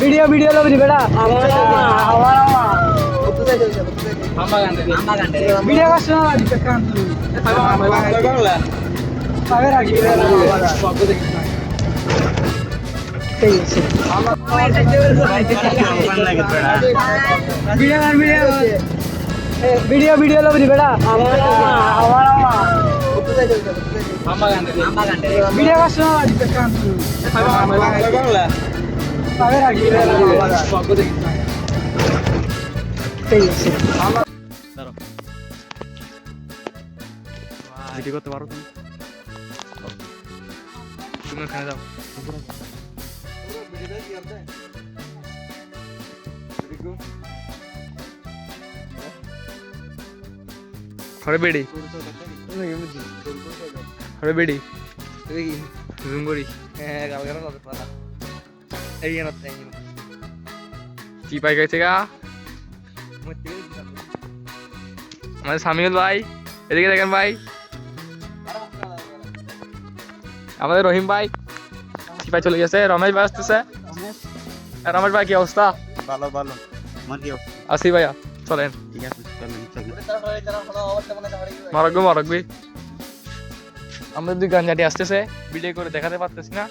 Video video lobby বেটা video করছ না ভিডিও ভিডিও লবি বেটা ভিডিও করছ না ভিডিও করতে পারো তুমি? তুমি ওখানে যাও। হরে বেডি হরে বেডি জুম করি কি পাই গেছে গা আমাদের সামিউল ভাই, এদিকে দেখেন ভাই, আমাদের রহিম ভাই সিপাই চলে গেছে, রমেশ ভাই আসতেছে। রমেশ ভাই কি অবস্থা? ভালো ভালো, আমার কি অবস্থা? আসি ভাইয়া, চলেন। ঠিক আছে, চলেন চলেন। মরকবি মরকবি আমাদের দুই গাঞ্জাটি আসতেছে, ভিডিও করে দেখাতে পারতেছি না।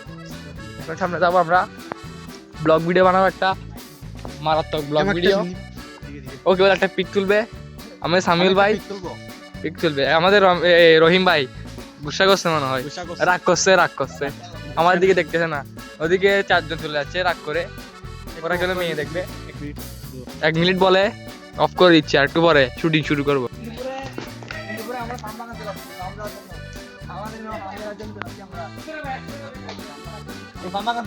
এখন সামনে যাবো আমরা, ব্লগ ভিডিও বানাবো, একটা মারাত্মক ব্লগ ভিডিও। ওকে বলে একটা পিক তুলবে আমাদের সামিউল ভাই, পিক তুলবে আমাদের রহিম ভাই। গুসা করছে মনে হয়, রাগ করছে আমার দিকে দেখতেছে না, ওদিকে চারজন চলে যাচ্ছে রাগ করে। ওরা গেলে মেয়ে দেখবে, 1 মিনিট বলে অফ করে দিচ্ছি, আর একটু পরে শুটিং শুরু করবো। আমাদের